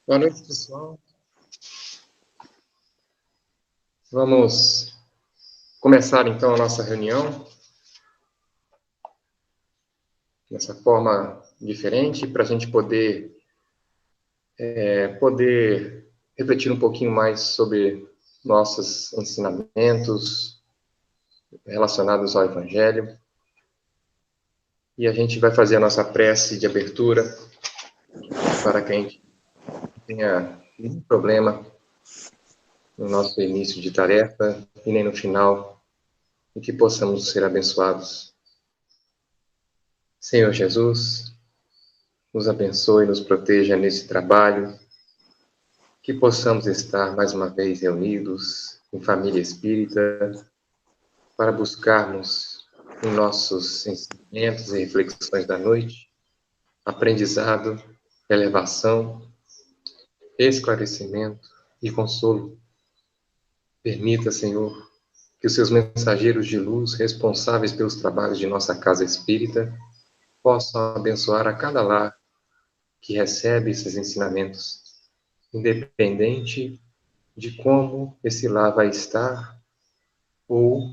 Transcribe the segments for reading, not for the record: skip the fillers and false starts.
Boa noite, pessoal. Vamos começar, então, a nossa reunião dessa forma diferente, para a gente poder refletir um pouquinho mais sobre nossos ensinamentos relacionados ao Evangelho. E a gente vai fazer a nossa prece de abertura para que a gente não tenha nenhum problema no nosso início de tarefa e nem no final, e que possamos ser abençoados. Senhor Jesus, nos abençoe e nos proteja nesse trabalho, que possamos estar mais uma vez reunidos em família espírita para buscarmos em nossos ensinamentos e reflexões da noite aprendizado, elevação, esclarecimento e consolo. Permita, Senhor, que os seus mensageiros de luz, responsáveis pelos trabalhos de nossa casa espírita, possam abençoar a cada lar que recebe esses ensinamentos, independente de como esse lar vai estar ou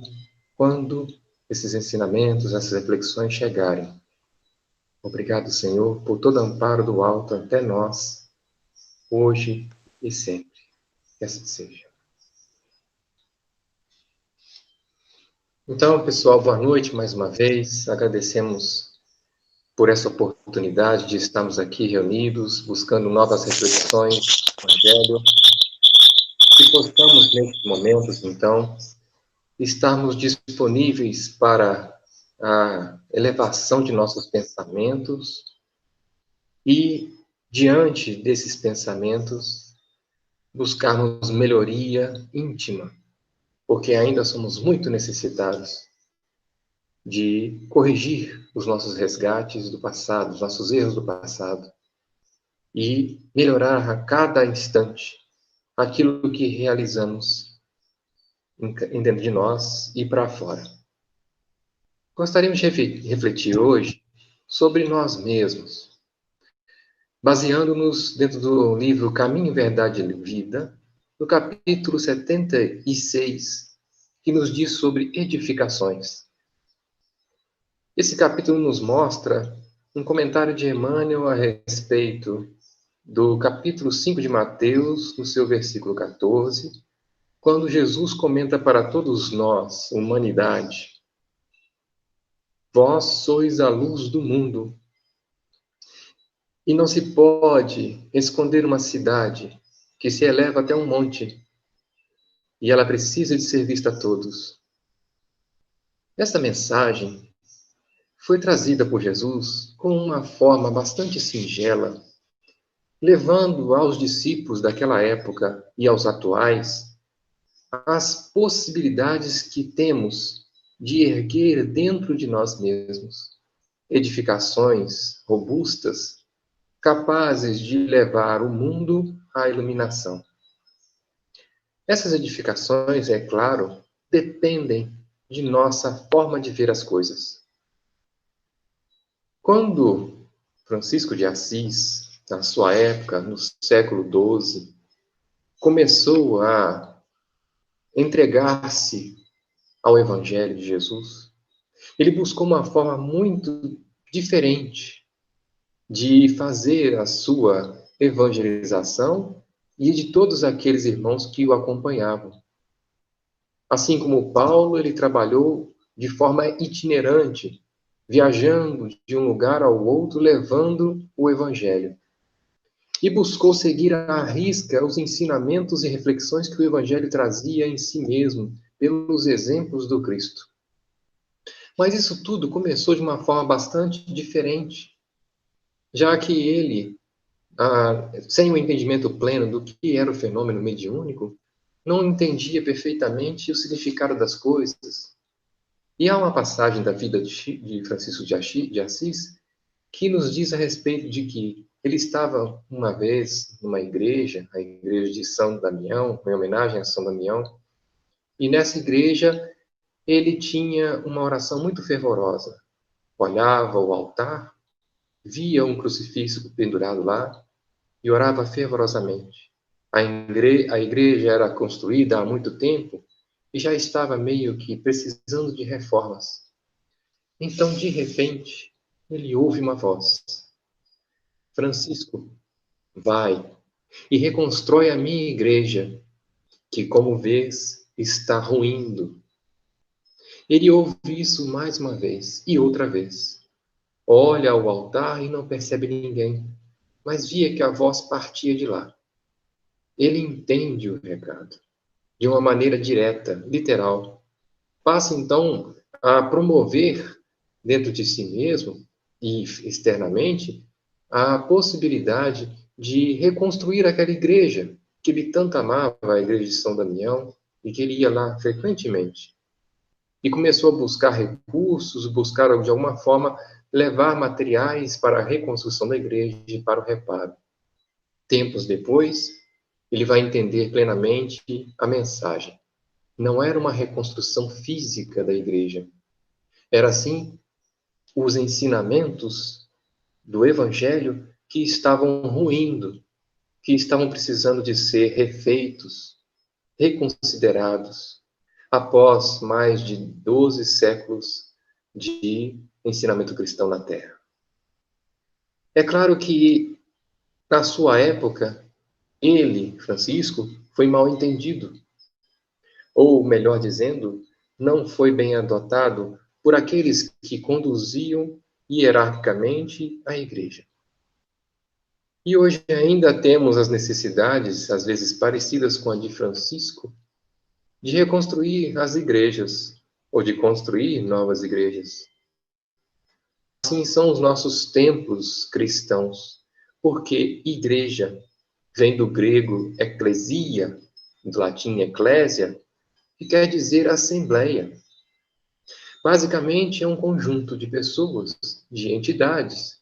quando esses ensinamentos, essas reflexões chegarem. Obrigado, Senhor, por todo amparo do alto até nós, hoje e sempre. Que assim seja. Então, pessoal, boa noite mais uma vez. Agradecemos por essa oportunidade de estarmos aqui reunidos, buscando novas reflexões do Evangelho. Que possamos, nesses momentos, então, estarmos disponíveis para a elevação de nossos pensamentos e, diante desses pensamentos, buscarmos melhoria íntima, porque ainda somos muito necessitados de corrigir os nossos resgates do passado, os nossos erros do passado, e melhorar a cada instante aquilo que realizamos dentro de nós e para fora. Gostaríamos de refletir hoje sobre nós mesmos, baseando-nos dentro do livro Caminho, Verdade e Vida, no capítulo 76, que nos diz sobre edificações. Esse capítulo nos mostra um comentário de Emmanuel a respeito do capítulo 5 de Mateus, no seu versículo 14, quando Jesus comenta para todos nós, humanidade: vós sois a luz do mundo. E não se pode esconder uma cidade que se eleva até um monte, e ela precisa de ser vista a todos. Esta mensagem foi trazida por Jesus com uma forma bastante singela, levando aos discípulos daquela época e aos atuais as possibilidades que temos de erguer dentro de nós mesmos edificações robustas, capazes de levar o mundo à iluminação. Essas edificações, é claro, dependem de nossa forma de ver as coisas. Quando Francisco de Assis, na sua época, no século XII, começou a entregar-se ao Evangelho de Jesus, ele buscou uma forma muito diferente de fazer a sua evangelização e de todos aqueles irmãos que o acompanhavam. Assim como Paulo, ele trabalhou de forma itinerante, viajando de um lugar ao outro, levando o Evangelho. E buscou seguir à risca os ensinamentos e reflexões que o Evangelho trazia em si mesmo, pelos exemplos do Cristo. Mas isso tudo começou de uma forma bastante diferente, já que ele, sem o entendimento pleno do que era o fenômeno mediúnico, não entendia perfeitamente o significado das coisas. E há uma passagem da vida de Francisco de Assis que nos diz a respeito de que ele estava uma vez numa igreja, a igreja de São Damião, em homenagem a São Damião, e nessa igreja ele tinha uma oração muito fervorosa. Olhava o altar, via um crucifixo pendurado lá, e orava fervorosamente. A igreja era construída há muito tempo e já estava meio que precisando de reformas. Então, de repente, ele ouve uma voz: Francisco, vai e reconstrói a minha igreja, que, como vês, está ruindo. Ele ouve isso mais uma vez e outra vez. Olha ao altar e não percebe ninguém, mas via que a voz partia de lá. Ele entende o recado, de uma maneira direta, literal. Passa então a promover dentro de si mesmo e externamente a possibilidade de reconstruir aquela igreja que ele tanto amava, a igreja de São Damião, e que ele ia lá frequentemente. E começou a buscar recursos, buscar de alguma forma levar materiais para a reconstrução da igreja e para o reparo. Tempos depois, ele vai entender plenamente a mensagem. Não era uma reconstrução física da igreja. Era, sim, os ensinamentos do Evangelho que estavam ruindo, que estavam precisando de ser refeitos, reconsiderados, após mais de 12 séculos de ensinamento cristão na Terra. É claro que, na sua época, ele, Francisco, foi mal entendido. Ou, melhor dizendo, não foi bem adotado por aqueles que conduziam hierarquicamente a igreja. E hoje ainda temos as necessidades, às vezes parecidas com a de Francisco, de reconstruir as igrejas, ou de construir novas igrejas. Assim são os nossos templos cristãos, porque igreja vem do grego ecclesia, do latim ecclesia, que quer dizer assembleia. Basicamente, é um conjunto de pessoas, de entidades,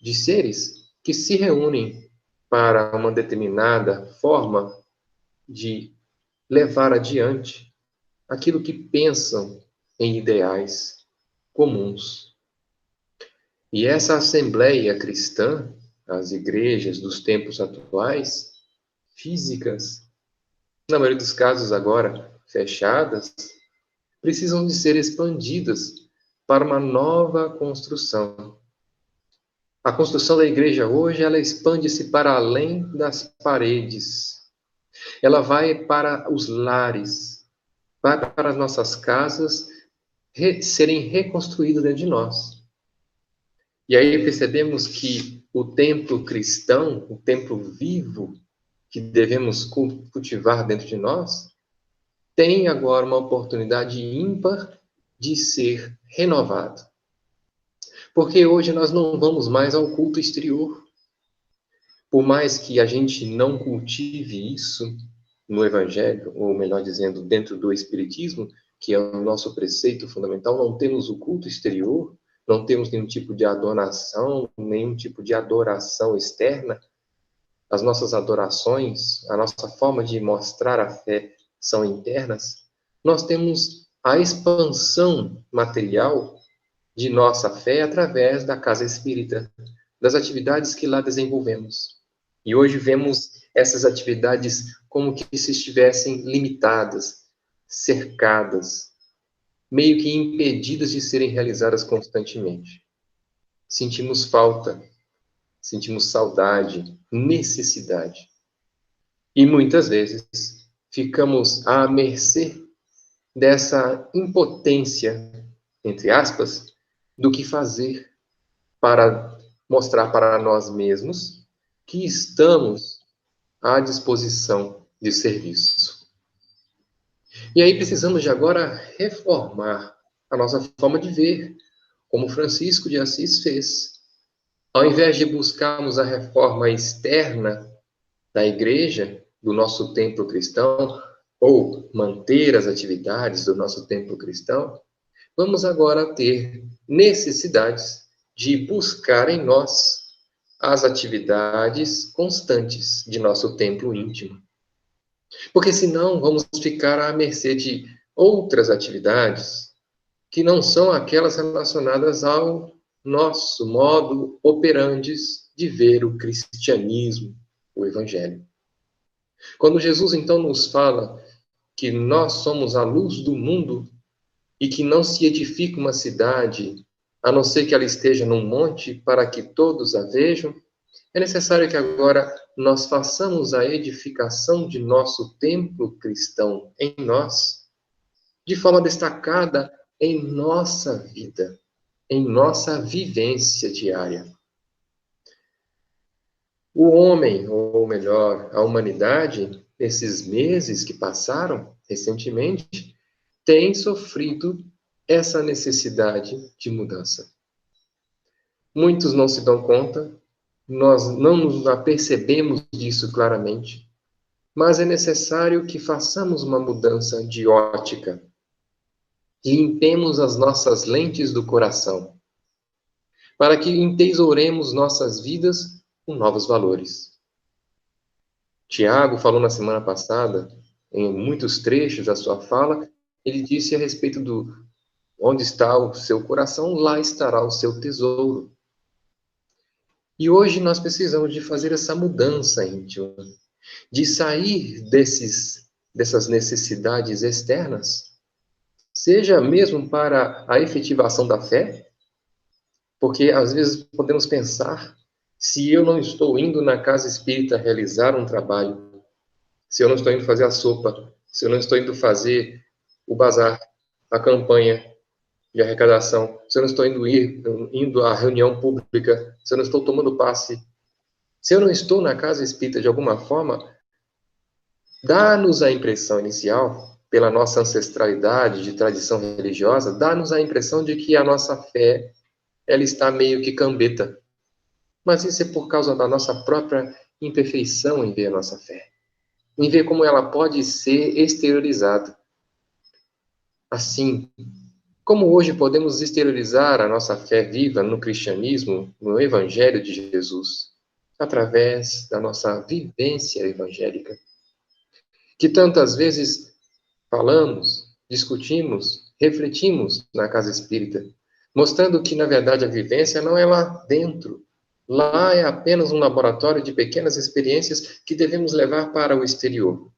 de seres que se reúnem para uma determinada forma de levar adiante aquilo que pensam em ideais comuns. E essa assembleia cristã, as igrejas dos tempos atuais, físicas, na maioria dos casos agora fechadas, precisam de ser expandidas para uma nova construção. A construção da igreja hoje, ela expande-se para além das paredes. Ela vai para os lares, vai para as nossas casas serem reconstruídas dentro de nós. E aí percebemos que o templo cristão, o templo vivo que devemos cultivar dentro de nós, tem agora uma oportunidade ímpar de ser renovado. Porque hoje nós não vamos mais ao culto exterior. Por mais que a gente não cultive isso no Evangelho, ou melhor dizendo, dentro do Espiritismo, que é o nosso preceito fundamental, não temos o culto exterior, não temos nenhum tipo de adoração, nenhum tipo de adoração externa. As nossas adorações, a nossa forma de mostrar a fé são internas. Nós temos a expansão material de nossa fé através da casa espírita, das atividades que lá desenvolvemos. E hoje vemos essas atividades como que se estivessem limitadas, cercadas, meio que impedidas de serem realizadas constantemente. Sentimos falta, sentimos saudade, necessidade. E muitas vezes ficamos à mercê dessa impotência, entre aspas, do que fazer para mostrar para nós mesmos que estamos à disposição de serviço. E aí precisamos de agora reformar a nossa forma de ver, como Francisco de Assis fez. Ao invés de buscarmos a reforma externa da igreja, do nosso templo cristão, ou manter as atividades do nosso templo cristão, vamos agora ter necessidades de buscar em nós as atividades constantes de nosso templo íntimo. Porque senão vamos ficar à mercê de outras atividades que não são aquelas relacionadas ao nosso modo operandes de ver o cristianismo, o Evangelho. Quando Jesus então nos fala que nós somos a luz do mundo e que não se edifica uma cidade a não ser que ela esteja num monte para que todos a vejam, é necessário que agora nós façamos a edificação de nosso templo cristão em nós, de forma destacada em nossa vida, em nossa vivência diária. O homem, ou melhor, a humanidade, nesses meses que passaram recentemente, tem sofrido essa necessidade de mudança. Muitos não se dão conta, nós não nos apercebemos disso claramente, mas é necessário que façamos uma mudança de ótica. Limpemos as nossas lentes do coração, para que entesouremos nossas vidas com novos valores. Tiago falou na semana passada, em muitos trechos da sua fala, ele disse a respeito do onde está o seu coração, lá estará o seu tesouro. E hoje nós precisamos de fazer essa mudança íntima, de sair dessas necessidades externas, seja mesmo para a efetivação da fé, porque às vezes podemos pensar, se eu não estou indo na casa espírita realizar um trabalho, se eu não estou indo fazer a sopa, se eu não estou indo fazer o bazar, a campanha de arrecadação, se eu não estou indo à reunião pública, se eu não estou tomando passe, se eu não estou na casa espírita de alguma forma, dá-nos a impressão inicial, pela nossa ancestralidade de tradição religiosa, dá-nos a impressão de que a nossa fé ela está meio que cambeta. Mas isso é por causa da nossa própria imperfeição em ver a nossa fé, em ver como ela pode ser exteriorizada. Assim, como hoje podemos exteriorizar a nossa fé viva no cristianismo, no Evangelho de Jesus, através da nossa vivência evangélica, que tantas vezes falamos, discutimos, refletimos na casa espírita, mostrando que, na verdade, a vivência não é lá dentro. Lá é apenas um laboratório de pequenas experiências que devemos levar para o exterior.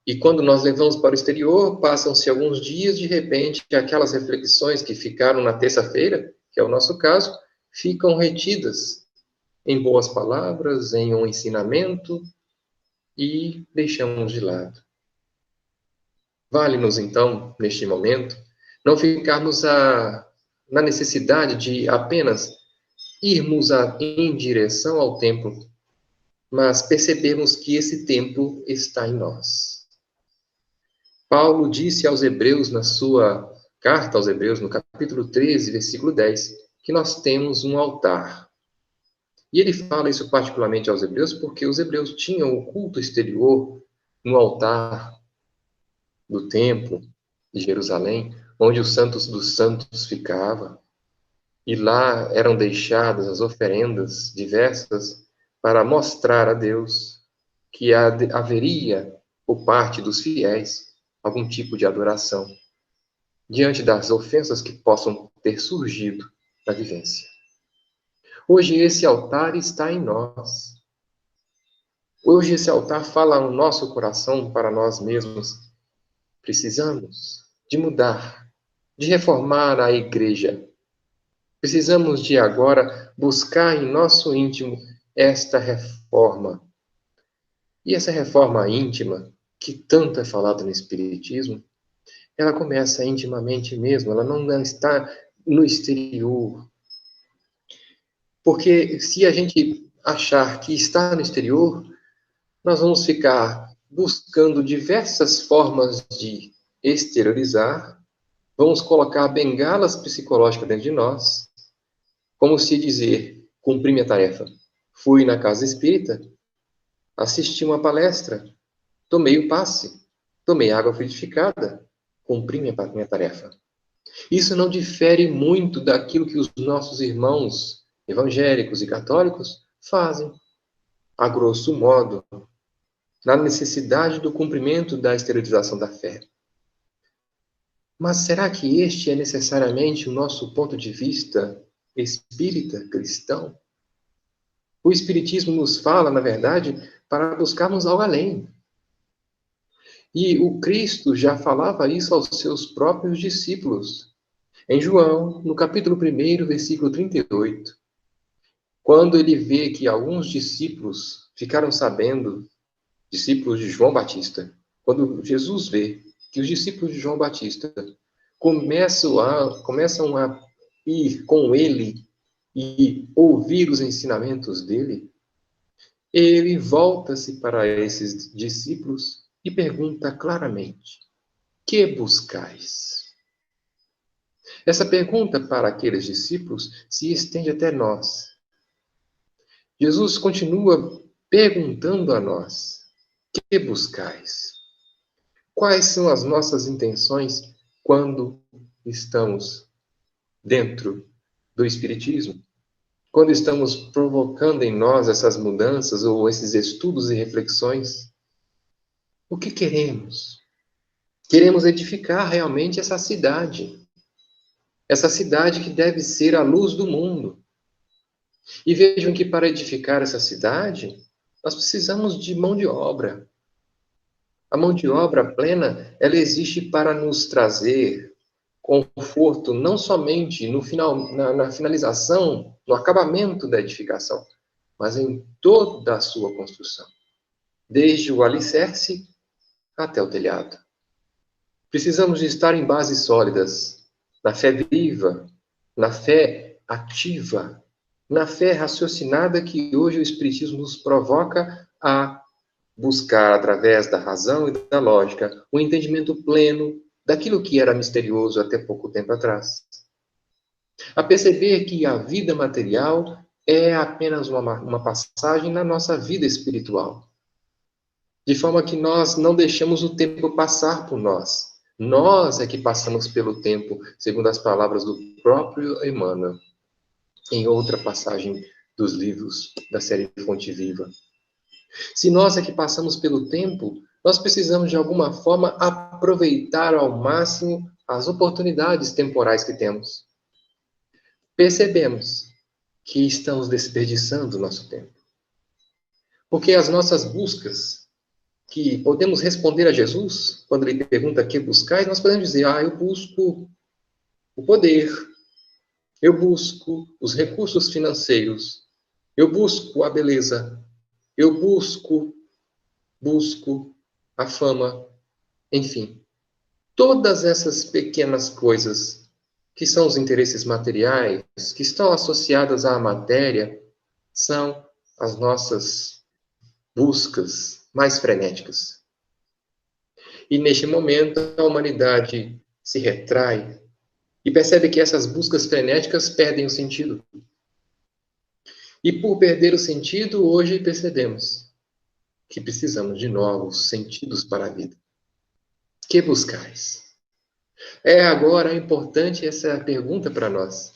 E quando nós levamos para o exterior, passam-se alguns dias, de repente, aquelas reflexões que ficaram na terça-feira, que é o nosso caso, ficam retidas em boas palavras, em um ensinamento, e deixamos de lado. Vale-nos, então, neste momento, não ficarmos na necessidade de apenas irmos em direção ao templo, mas percebermos que esse templo está em nós. Paulo disse aos Hebreus, na sua carta aos Hebreus, no capítulo 13, versículo 10, que nós temos um altar. E ele fala isso particularmente aos Hebreus porque os Hebreus tinham o culto exterior no altar do templo de Jerusalém, onde os santos dos santos ficava, e lá eram deixadas as oferendas diversas para mostrar a Deus que haveria, por parte dos fiéis, algum tipo de adoração, diante das ofensas que possam ter surgido na vivência. Hoje esse altar está em nós. Hoje esse altar fala no nosso coração para nós mesmos. Precisamos de mudar, de reformar a igreja. Precisamos de agora buscar em nosso íntimo esta reforma. E essa reforma íntima, que tanto é falada no Espiritismo, ela começa intimamente mesmo, ela não está no exterior. Porque se a gente achar que está no exterior, nós vamos ficar buscando diversas formas de exteriorizar, vamos colocar bengalas psicológicas dentro de nós, como se dizer, cumpri minha tarefa. Fui na casa espírita, assisti uma palestra, tomei o passe, tomei água frutificada, cumpri minha tarefa. Isso não difere muito daquilo que os nossos irmãos evangélicos e católicos fazem, a grosso modo, na necessidade do cumprimento da exteriorização da fé. Mas será que este é necessariamente o nosso ponto de vista espírita, cristão? O Espiritismo nos fala, na verdade, para buscarmos algo além. E o Cristo já falava isso aos seus próprios discípulos. Em João, no capítulo 1, versículo 38, quando ele vê que alguns discípulos ficaram sabendo, discípulos de João Batista, quando Jesus vê que os discípulos de João Batista começam a ir com ele e ouvir os ensinamentos dele, ele volta-se para esses discípulos e pergunta claramente: que buscais? Essa pergunta para aqueles discípulos se estende até nós. Jesus continua perguntando a nós: que buscais? Quais são as nossas intenções quando estamos dentro do Espiritismo? Quando estamos provocando em nós essas mudanças ou esses estudos e reflexões? O que queremos? Queremos edificar realmente essa cidade que deve ser a luz do mundo. E vejam que para edificar essa cidade, nós precisamos de mão de obra. A mão de obra plena, ela existe para nos trazer conforto, não somente no final, na finalização, no acabamento da edificação, mas em toda a sua construção, desde o alicerce até o telhado. Precisamos de estar em bases sólidas, na fé viva, na fé ativa, na fé raciocinada que hoje o Espiritismo nos provoca a buscar, através da razão e da lógica, um entendimento pleno daquilo que era misterioso até pouco tempo atrás. A perceber que a vida material é apenas uma passagem na nossa vida espiritual. De forma que nós não deixamos o tempo passar por nós. Nós é que passamos pelo tempo, segundo as palavras do próprio Emmanuel, em outra passagem dos livros da série Fonte Viva. Se nós é que passamos pelo tempo, nós precisamos, de alguma forma, aproveitar ao máximo as oportunidades temporais que temos. Percebemos que estamos desperdiçando o nosso tempo. Porque as nossas buscas, que podemos responder a Jesus, quando ele pergunta: que buscais, nós podemos dizer: eu busco o poder, eu busco os recursos financeiros, eu busco a beleza, eu busco a fama, enfim. Todas essas pequenas coisas que são os interesses materiais, que estão associadas à matéria, são as nossas buscas mais frenéticas. E neste momento a humanidade se retrai e percebe que essas buscas frenéticas perdem o sentido. E por perder o sentido, hoje percebemos que precisamos de novos sentidos para a vida. Que buscais? Agora importante essa pergunta para nós,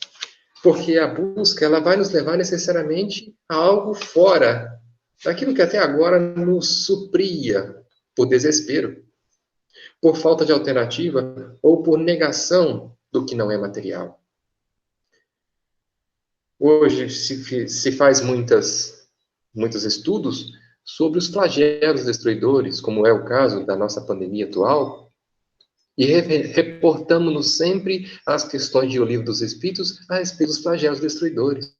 porque a busca ela vai nos levar necessariamente a algo fora daquilo que até agora nos supria por desespero, por falta de alternativa ou por negação do que não é material. Hoje se faz muitos estudos sobre os flagelos destruidores, como é o caso da nossa pandemia atual, e reportamos-nos sempre às questões de O Livro dos Espíritos a respeito dos flagelos destruidores.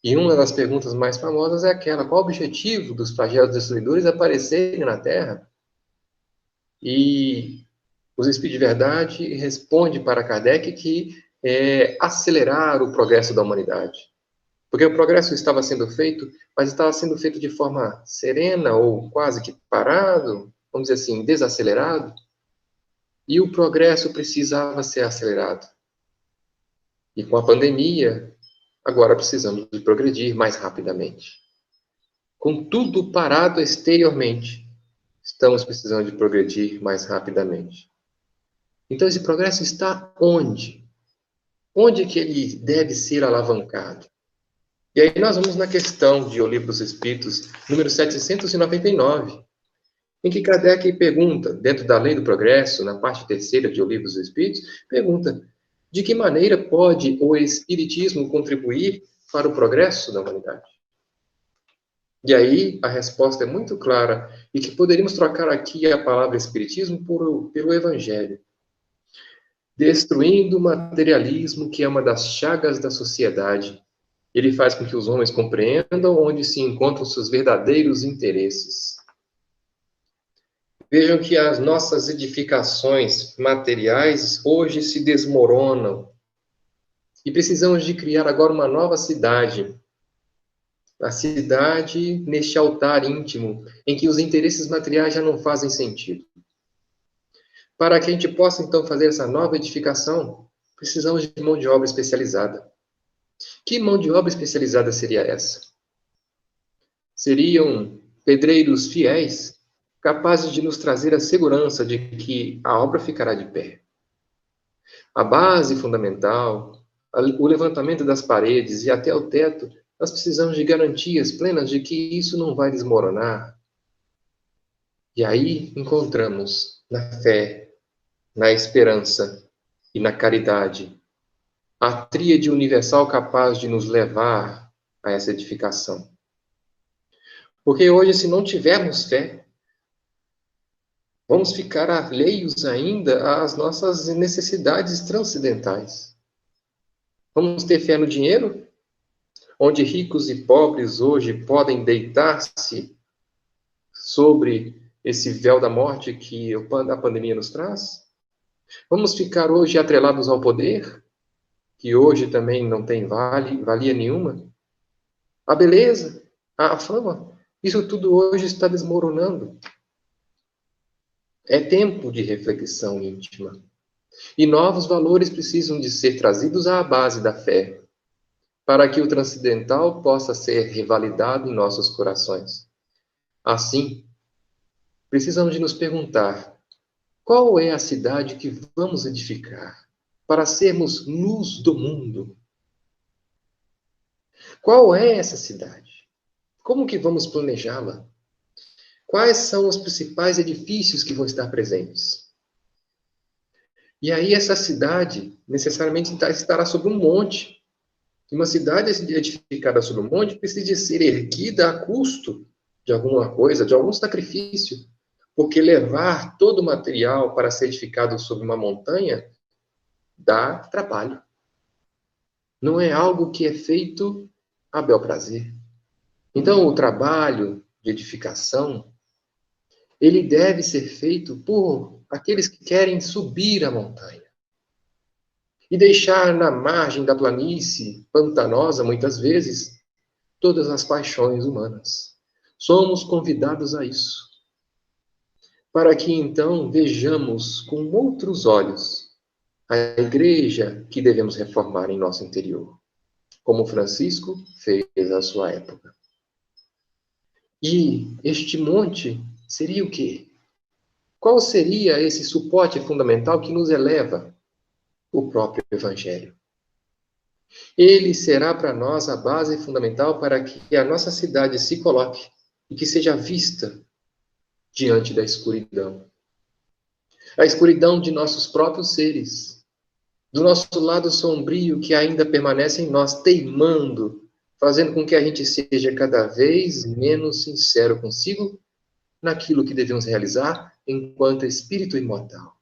E uma das perguntas mais famosas é aquela: qual o objetivo dos flagelos destruidores aparecerem na Terra? E os Espíritos de Verdade respondem para Kardec que é acelerar o progresso da humanidade. Porque o progresso estava sendo feito, mas estava sendo feito de forma serena ou quase que parado, vamos dizer assim, desacelerado. E o progresso precisava ser acelerado. E com a pandemia, agora precisamos de progredir mais rapidamente. Com tudo parado exteriormente, estamos precisando de progredir mais rapidamente. Então esse progresso está onde? Onde que ele deve ser alavancado? E aí nós vamos na questão de O Livro dos Espíritos, número 799, em que Kardec pergunta, dentro da lei do progresso, na parte terceira de O Livro dos Espíritos, pergunta: de que maneira pode o Espiritismo contribuir para o progresso da humanidade? E aí a resposta é muito clara, e que poderíamos trocar aqui a palavra espiritismo pelo evangelho. Destruindo o materialismo, que é uma das chagas da sociedade, ele faz com que os homens compreendam onde se encontram seus verdadeiros interesses. Vejam que as nossas edificações materiais hoje se desmoronam e precisamos de criar agora uma nova cidade. A cidade neste altar íntimo, em que os interesses materiais já não fazem sentido. Para que a gente possa, então, fazer essa nova edificação, precisamos de mão de obra especializada. Que mão de obra especializada seria essa? Seriam pedreiros fiéis, capazes de nos trazer a segurança de que a obra ficará de pé. A base fundamental, o levantamento das paredes e até o teto, nós precisamos de garantias plenas de que isso não vai desmoronar. E aí encontramos na fé, na esperança e na caridade a tríade universal capaz de nos levar a essa edificação. Porque hoje, se não tivermos fé, vamos ficar alheios ainda às nossas necessidades transcendentais. Vamos ter fé no dinheiro, onde ricos e pobres hoje podem deitar-se sobre esse véu da morte que a pandemia nos traz? Vamos ficar hoje atrelados ao poder, que hoje também não tem valia nenhuma? A beleza, a fama, isso tudo hoje está desmoronando. É tempo de reflexão íntima. E novos valores precisam de ser trazidos à base da fé, para que o transcendental possa ser revalidado em nossos corações. Assim, precisamos de nos perguntar: qual é a cidade que vamos edificar para sermos luz do mundo? Qual é essa cidade? Como que vamos planejá-la? Quais são os principais edifícios que vão estar presentes? E aí essa cidade necessariamente estará sobre um monte. E uma cidade edificada sobre um monte precisa ser erguida a custo de alguma coisa, de algum sacrifício. Porque levar todo o material para ser edificado sobre uma montanha dá trabalho. Não é algo que é feito a bel prazer. Então, o trabalho de edificação, ele deve ser feito por aqueles que querem subir a montanha. E deixar na margem da planície, pantanosa muitas vezes, todas as paixões humanas. Somos convidados a isso. Para que então vejamos com outros olhos a igreja que devemos reformar em nosso interior, como Francisco fez à sua época. E este monte seria o quê? Qual seria esse suporte fundamental que nos eleva? O próprio Evangelho. Ele será para nós a base fundamental para que a nossa cidade se coloque e que seja vista diante da escuridão. A escuridão de nossos próprios seres, do nosso lado sombrio que ainda permanece em nós, teimando, fazendo com que a gente seja cada vez menos sincero consigo naquilo que devemos realizar enquanto espírito imortal.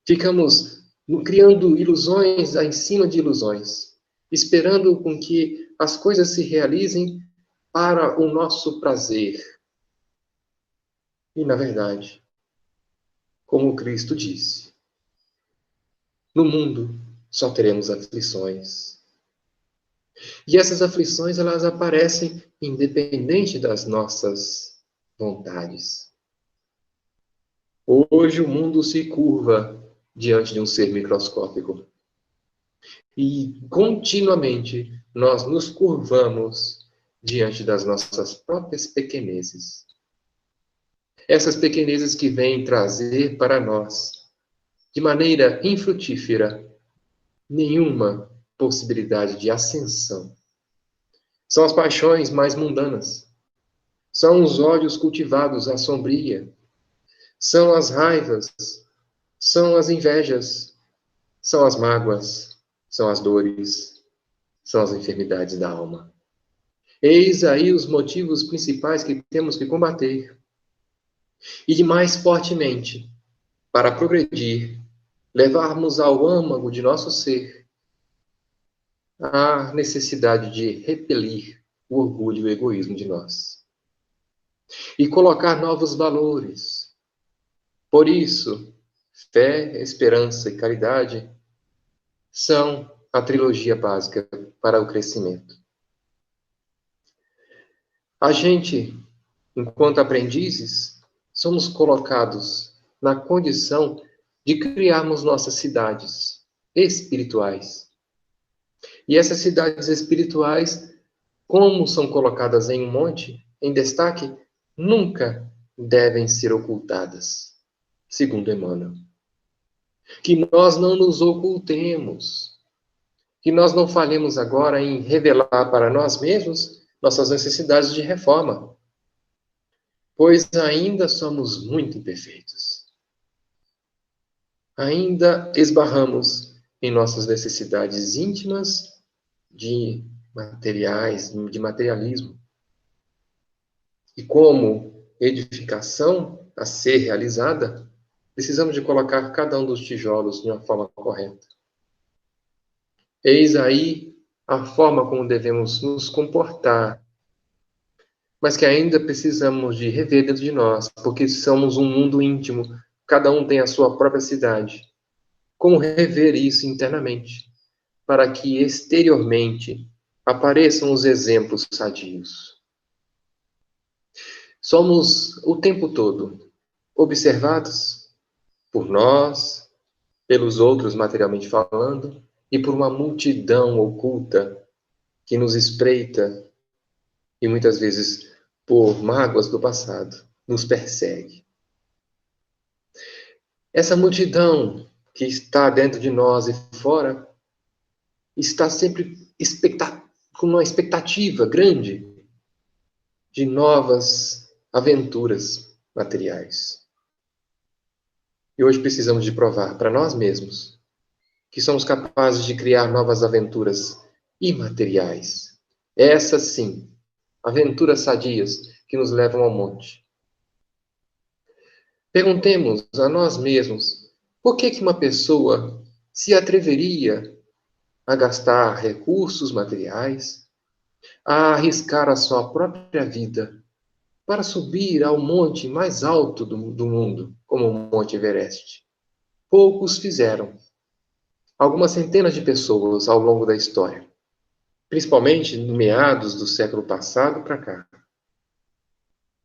Ficamos criando ilusões em cima de ilusões, esperando com que as coisas se realizem para o nosso prazer. E, na verdade, como Cristo disse, no mundo só teremos aflições. E essas aflições, elas aparecem independente das nossas vontades. Hoje o mundo se curva diante de um ser microscópico. E continuamente nós nos curvamos diante das nossas próprias pequenezes. Essas pequenezes que vêm trazer para nós, de maneira infrutífera, nenhuma possibilidade de ascensão. São as paixões mais mundanas. São os ódios cultivados à sombria. São as raivas. São as invejas. São as mágoas. São as dores. São as enfermidades da alma. Eis aí os motivos principais que temos que combater. E de mais fortemente, para progredir, levarmos ao âmago de nosso ser a necessidade de repelir o orgulho e o egoísmo de nós. E colocar novos valores. Por isso, fé, esperança e caridade são a trilogia básica para o crescimento. A gente, enquanto aprendizes, somos colocados na condição de criarmos nossas cidades espirituais. E essas cidades espirituais, como são colocadas em um monte, em destaque, nunca devem ser ocultadas, segundo Emmanuel. Que nós não nos ocultemos, que nós não falhemos agora em revelar para nós mesmos nossas necessidades de reforma, pois ainda somos muito imperfeitos. Ainda esbarramos em nossas necessidades íntimas de materiais, de materialismo. E como edificação a ser realizada, precisamos de colocar cada um dos tijolos de uma forma correta. Eis aí a forma como devemos nos comportar, mas que ainda precisamos de rever dentro de nós, porque somos um mundo íntimo, cada um tem a sua própria cidade. Como rever isso internamente, para que exteriormente apareçam os exemplos sadios. Somos o tempo todo observados por nós, pelos outros materialmente falando, e por uma multidão oculta que nos espreita e muitas vezes por mágoas do passado nos persegue. Essa multidão que está dentro de nós e fora está sempre com uma expectativa grande de novas aventuras materiais. E hoje precisamos de provar para nós mesmos que somos capazes de criar novas aventuras imateriais. Essas sim, aventuras sadias que nos levam ao monte. Perguntemos a nós mesmos por que uma pessoa se atreveria a gastar recursos materiais, a arriscar a sua própria vida para subir ao monte mais alto do mundo, como o Monte Everest. Poucos fizeram. Algumas centenas de pessoas ao longo da história, principalmente no meados do século passado para cá.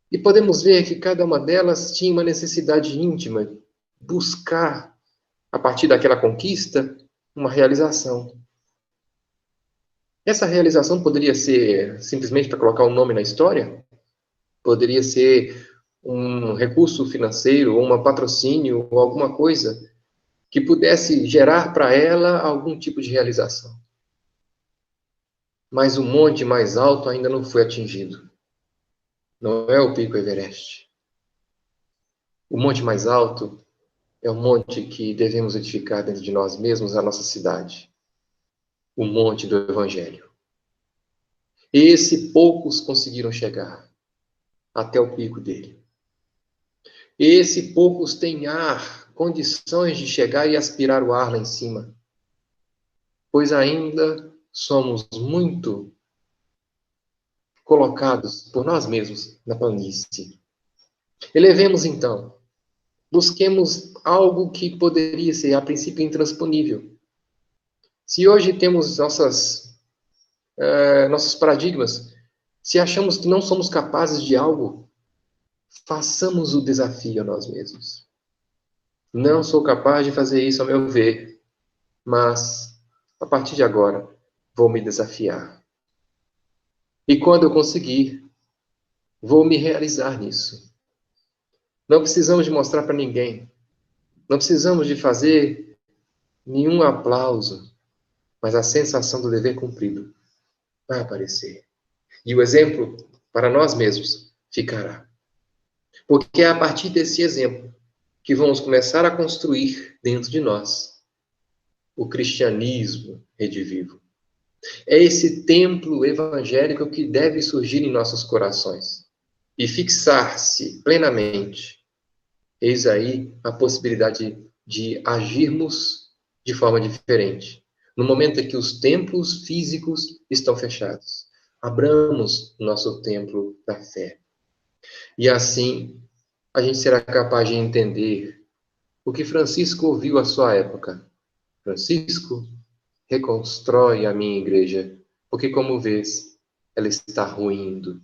E podemos ver que cada uma delas tinha uma necessidade íntima, buscar, a partir daquela conquista, uma realização. Essa realização poderia ser simplesmente para colocar um nome na história? Poderia ser um recurso financeiro, ou um patrocínio, ou alguma coisa que pudesse gerar para ela algum tipo de realização. Mas o monte mais alto ainda não foi atingido. Não é o Pico Everest. O monte mais alto é o monte que devemos edificar dentro de nós mesmos, a nossa cidade. O monte do Evangelho. Esse poucos conseguiram chegar até o pico dele. Esse poucos têm ar, condições de chegar e aspirar o ar lá em cima. Pois ainda somos muito colocados por nós mesmos na planície. Elevemos então. Busquemos algo que poderia ser, a princípio, intransponível. Se hoje temos nossos paradigmas, se achamos que não somos capazes de algo, façamos o desafio a nós mesmos. Não sou capaz de fazer isso, a meu ver, mas, a partir de agora, vou me desafiar. E quando eu conseguir, vou me realizar nisso. Não precisamos de mostrar para ninguém. Não precisamos de fazer nenhum aplauso, mas a sensação do dever cumprido vai aparecer. E o exemplo, para nós mesmos, ficará. Porque é a partir desse exemplo que vamos começar a construir dentro de nós o cristianismo redivivo. É esse templo evangélico que deve surgir em nossos corações e fixar-se plenamente. Eis aí a possibilidade de agirmos de forma diferente. No momento em que os templos físicos estão fechados, abramos o nosso templo da fé. E assim, a gente será capaz de entender o que Francisco ouviu à sua época. Francisco, reconstrói a minha igreja, porque, como vês, ela está ruindo.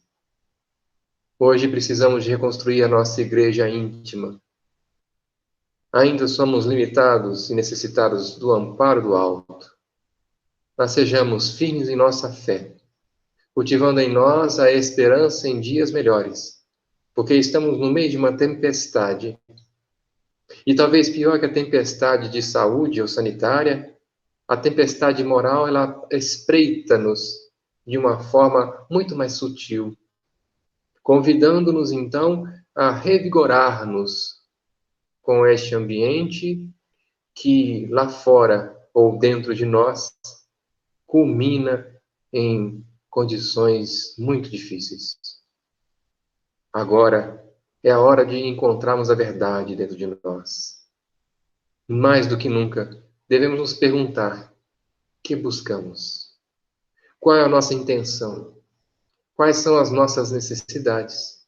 Hoje precisamos de reconstruir a nossa igreja íntima. Ainda somos limitados e necessitados do amparo do alto. Mas sejamos firmes em nossa fé, cultivando em nós a esperança em dias melhores, porque estamos no meio de uma tempestade. E talvez pior que a tempestade de saúde ou sanitária, a tempestade moral, ela espreita-nos de uma forma muito mais sutil, convidando-nos então a revigorar-nos com este ambiente que lá fora ou dentro de nós culmina em condições muito difíceis. Agora é a hora de encontrarmos a verdade dentro de nós. Mais do que nunca, devemos nos perguntar: o que buscamos? Qual é a nossa intenção? Quais são as nossas necessidades?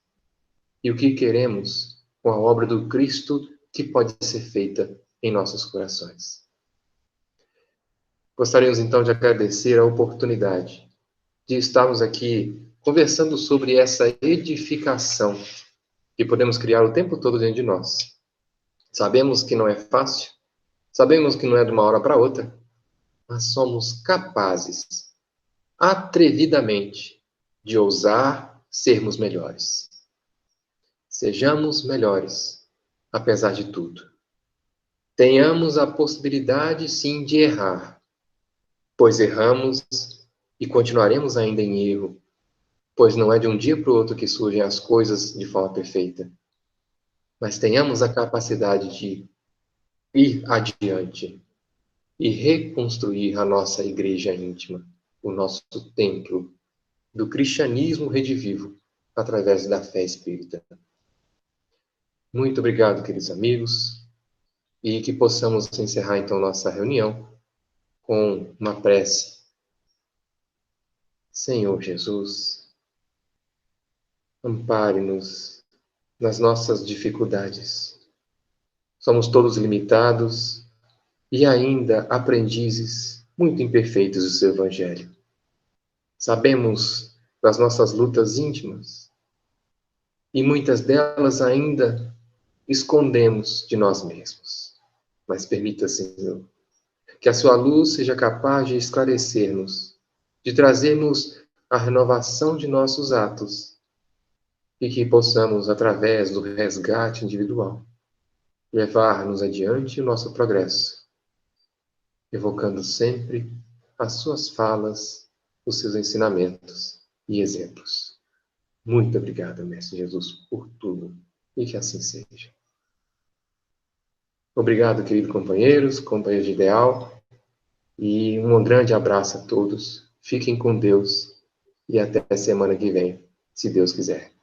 E o que queremos com a obra do Cristo que pode ser feita em nossos corações? Gostaríamos então de agradecer a oportunidade de estarmos aqui conversando sobre essa edificação que podemos criar o tempo todo dentro de nós. Sabemos que não é fácil, sabemos que não é de uma hora para outra, mas somos capazes, atrevidamente, de ousar sermos melhores. Sejamos melhores, apesar de tudo. Tenhamos a possibilidade, sim, de errar, pois erramos e continuaremos ainda em erro, pois não é de um dia para o outro que surgem as coisas de forma perfeita. Mas tenhamos a capacidade de ir adiante e reconstruir a nossa igreja íntima, o nosso templo do cristianismo redivivo, através da fé espírita. Muito obrigado, queridos amigos, e que possamos encerrar então nossa reunião com uma prece. Senhor Jesus, ampare-nos nas nossas dificuldades. Somos todos limitados e ainda aprendizes muito imperfeitos do seu Evangelho. Sabemos das nossas lutas íntimas e muitas delas ainda escondemos de nós mesmos. Mas permita, Senhor, que a sua luz seja capaz de esclarecer-nos, de trazermos a renovação de nossos atos e que possamos, através do resgate individual, levar-nos adiante o nosso progresso, evocando sempre as suas falas, os seus ensinamentos e exemplos. Muito obrigado, Mestre Jesus, por tudo, e que assim seja. Obrigado, queridos companheiros de ideal, e um grande abraço a todos. Fiquem com Deus e até a semana que vem, se Deus quiser.